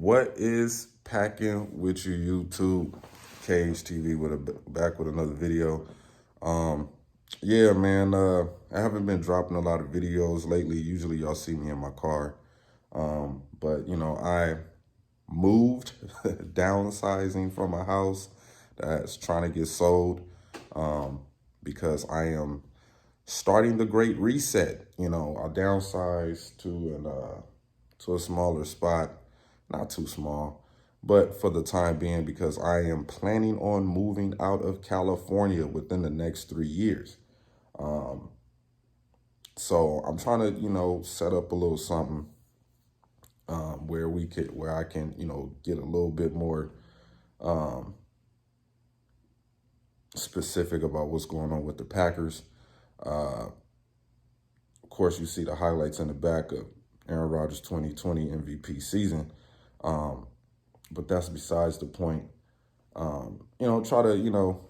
What is packing with you, YouTube? Cage TV back with another video. Um, yeah, man. I haven't been dropping a lot of videos lately. Usually, y'all see me in my car. But I moved, downsizing from a house that's trying to get sold. Because I am starting the great reset. I downsized to a smaller spot, not too small, but for the time being, because I am planning on moving out of California within the next 3 years. So I'm trying to, set up a little something where I can, get a little bit more specific about what's going on with the Packers. Of course, you see the highlights in the back of Aaron Rodgers' 2020 MVP season. But that's besides the point. Try to,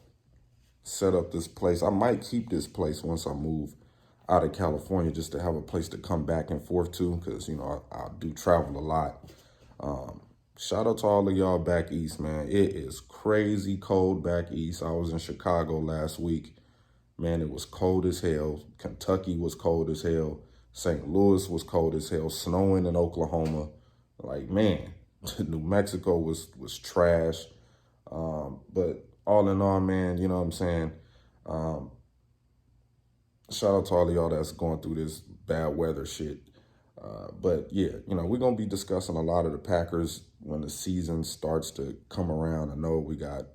set up this place. I might keep this place once I move out of California, just to have a place to come back and forth to, because, I do travel a lot. Shout out to all of y'all back east, man. It is crazy cold back east. I was in Chicago last week. Man, it was cold as hell. Kentucky was cold as hell. St. Louis was cold as hell. Snowing in Oklahoma. Like, man, New Mexico was trash. But all in all, man, you know what I'm saying? Shout out to all of y'all that's going through this bad weather shit. But yeah, we're going to be discussing a lot of the Packers when the season starts to come around. I know we got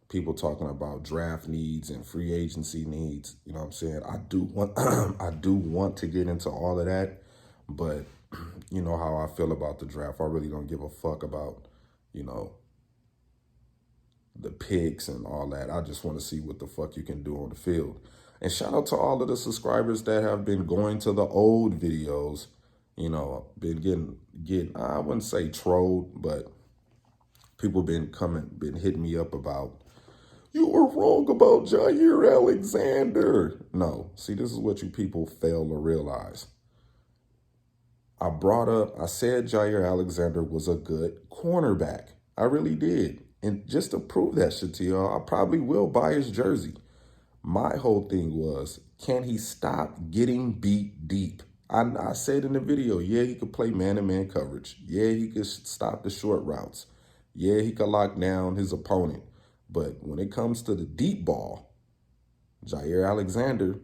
people talking about draft needs and free agency needs. You know what I'm saying? I do want I do want to get into all of that, but you know how I feel about the draft. I really don't give a fuck about, the picks and all that. I just want to see what the fuck you can do on the field. And shout out to all of the subscribers that have been going to the old videos, been getting, I wouldn't say trolled, but people been hitting me up about, you were wrong about Jair Alexander. No, see, this is what you people fail to realize. I said Jair Alexander was a good cornerback. I really did. And just to prove that shit to y'all, I probably will buy his jersey. My whole thing was, can he stop getting beat deep? I said in the video, yeah, he could play man-to-man coverage. Yeah, he could stop the short routes. Yeah, he could lock down his opponent. But when it comes to the deep ball, Jair Alexander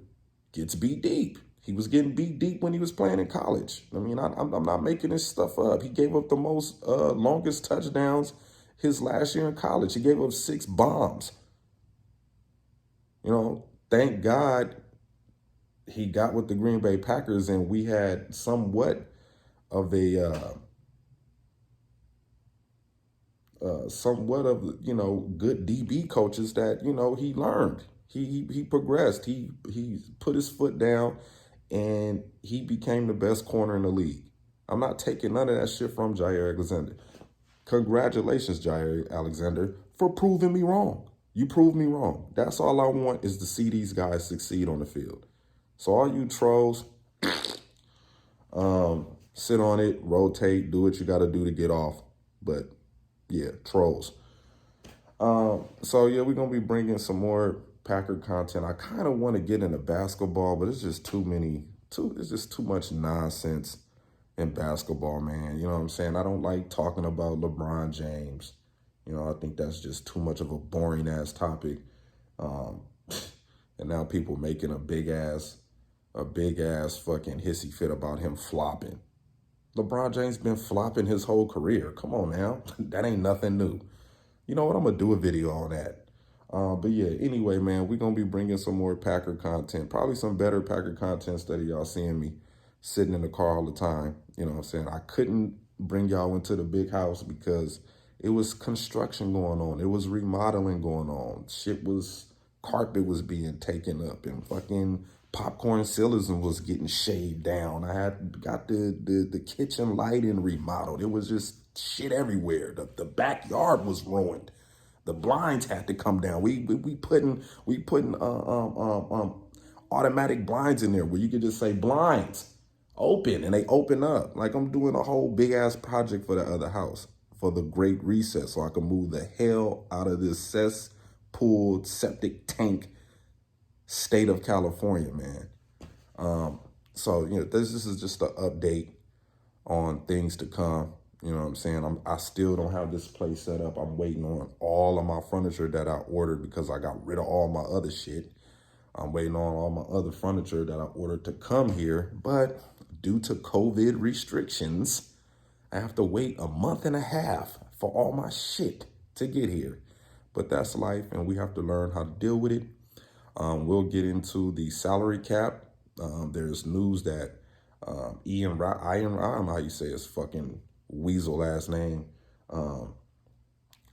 gets beat deep. He was getting beat deep when he was playing in college. I mean, I'm not making this stuff up. He gave up the most longest touchdowns his last year in college. He gave up 6 bombs. Thank God he got with the Green Bay Packers and we had somewhat of good DB coaches that, he learned. He progressed. He put his foot down and he became the best corner in the league. I'm not taking none of that shit from Jair Alexander. Congratulations, Jair Alexander, for proving me wrong. You proved me wrong. That's all I want, is to see these guys succeed on the field. So all you trolls, sit on it, rotate, do what you got to do to get off. But yeah, trolls. So yeah, we're going to be bringing some more Packer content. I kind of want to get into basketball, but it's just it's just too much nonsense in basketball, man. You know what I'm saying? I don't like talking about LeBron James. I think that's just too much of a boring ass topic. And now people making a big ass fucking hissy fit about him flopping. LeBron James been flopping his whole career. Come on now. That ain't nothing new. You know what? I'm going to do a video on that. But yeah, anyway, man, we're going to be bringing some more Packer content. Probably some better Packer content instead of y'all seeing me sitting in the car all the time. You know what I'm saying? I couldn't bring y'all into the big house because it was construction going on. It was remodeling going on. Carpet was being taken up and fucking popcorn ceiling was getting shaved down. I got the kitchen lighting remodeled. It was just shit everywhere. The backyard was ruined. The blinds had to come down. We putting automatic blinds in there where you could just say blinds. open, and they open up. Like, I'm doing a whole big ass project for the other house for the Great Reset, so I can move the hell out of this cesspool septic tank state of California, man. So, this is just an update on things to come. You know what I'm saying? I still don't have this place set up. I'm waiting on all of my furniture that I ordered because I got rid of all my other shit. I'm waiting on all my other furniture that I ordered to come here. But due to COVID restrictions, I have to wait a month and a half for all my shit to get here. But that's life, and we have to learn how to deal with it. We'll get into the salary cap. There's news that Ian, I don't know how you say his fucking weasel ass name. Ian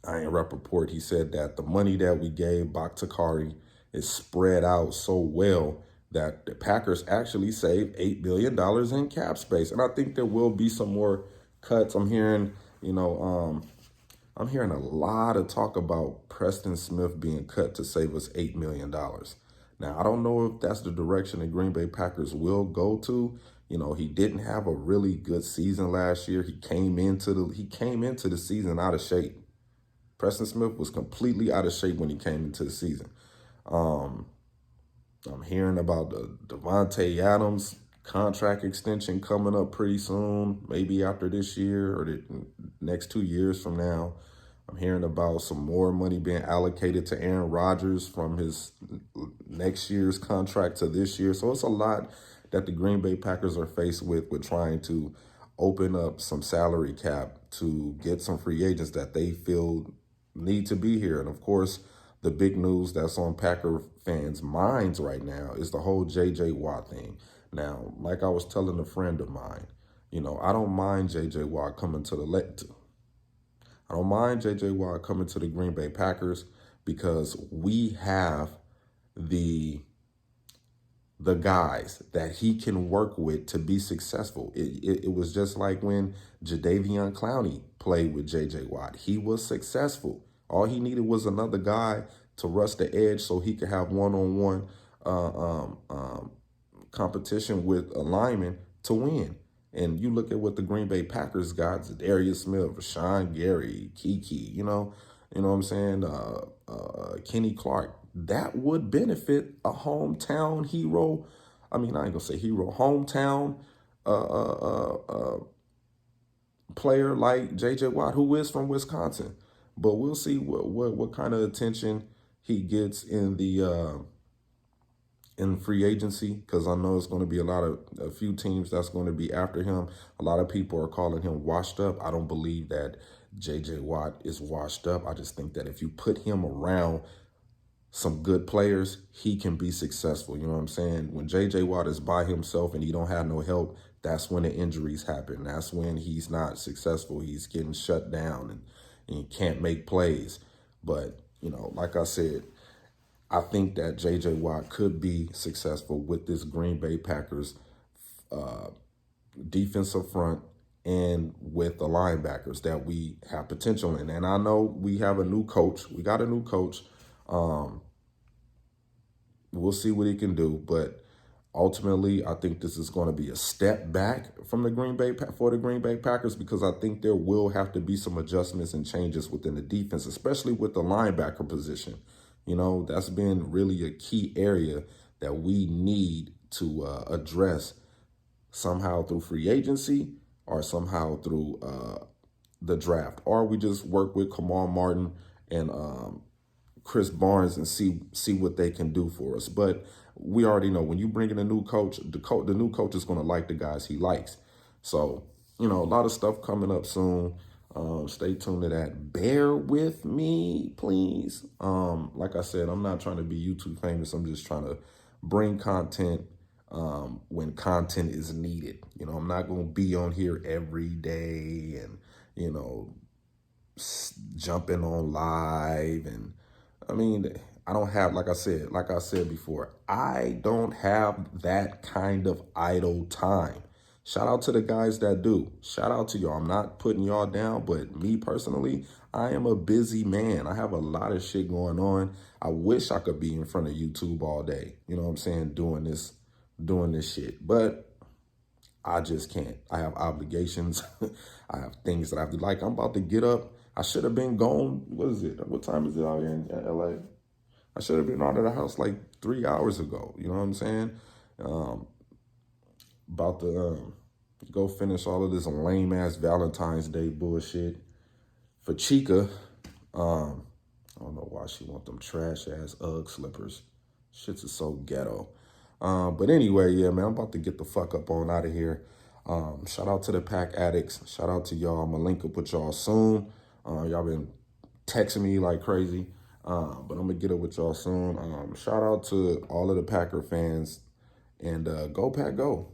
Rappaport, he said that the money that we gave Bakhtiari is spread out so well that the Packers actually saved $8 billion in cap space. And I think there will be some more cuts. I'm hearing, I'm hearing a lot of talk about Preston Smith being cut to save us $8 million. Now, I don't know if that's the direction the Green Bay Packers will go to. He didn't have a really good season last year. He came into the season out of shape. Preston Smith was completely out of shape when he came into the season. I'm hearing about the Devontae Adams contract extension coming up pretty soon, maybe after this year or the next 2 years from now. I'm hearing about some more money being allocated to Aaron Rodgers from his next year's contract to this year. So it's a lot that the Green Bay Packers are faced with trying to open up some salary cap to get some free agents that they feel need to be here. And of course, the big news that's on Packer fans' minds right now is the whole J.J. Watt thing. Now, like I was telling a friend of mine, I don't mind J.J. Watt coming to I don't mind J.J. Watt coming to the Green Bay Packers because we have the guys that he can work with to be successful. It was just like when Jadeveon Clowney played with J.J. Watt. He was successful. All he needed was another guy to rush the edge so he could have one-on-one competition with a lineman to win. And you look at what the Green Bay Packers got: Darius Smith, Rashawn Gary, Kiki, you know what I'm saying? Kenny Clark. That would benefit a hometown hero. I mean, I ain't gonna say hero, hometown player like J.J. Watt, who is from Wisconsin. But we'll see what kind of attention he gets in the in free agency, because I know it's going to be a few teams that's going to be after him. A lot of people are calling him washed up. I don't believe that J.J. Watt is washed up. I just think that if you put him around some good players, he can be successful. You know what I'm saying? When J.J. Watt is by himself and he don't have no help, that's when the injuries happen. That's when he's not successful. He's getting shut down and he can't make plays. But, like I said, I think that J.J. Watt could be successful with this Green Bay Packers defensive front and with the linebackers that we have potential in. And I know we have a new coach. We got a new coach. We'll see what he can do. But ultimately, I think this is going to be a step back from the Green Bay Packers, because I think there will have to be some adjustments and changes within the defense, especially with the linebacker position. That's been really a key area that we need to address somehow through free agency or somehow through the draft. Or we just work with Kamal Martin and Chris Barnes and see what they can do for us. But we already know when you bring in a new coach, the new coach is going to like the guys he likes. So, a lot of stuff coming up soon. Stay tuned to that. Bear with me, please. Like I said, I'm not trying to be YouTube famous. I'm just trying to bring content when content is needed. I'm not going to be on here every day and, jumping on live. And I mean, I don't have, like I said before, I don't have that kind of idle time. Shout out to the guys that do. Shout out to y'all. I'm not putting y'all down, but me personally, I am a busy man. I have a lot of shit going on. I wish I could be in front of YouTube all day. You know what I'm saying? Doing this shit. But I just can't. I have obligations. I have things that I have to, like, I'm about to get up. I should have been gone. What is it? What time is it out here in LA? I should have been out of the house like 3 hours ago. You know what I'm saying? Um, about to go finish all of this lame ass Valentine's Day bullshit for Chica. I don't know why she want them trash ass Ugg slippers. Shits is so ghetto. But anyway, yeah, man, I'm about to get the fuck up on out of here. Shout out to the Pack Addicts. Shout out to y'all. I'm gonna link up with y'all soon. Y'all been texting me like crazy. But I'm gonna get up with y'all soon. Shout out to all of the Packer fans, and go Pack Go.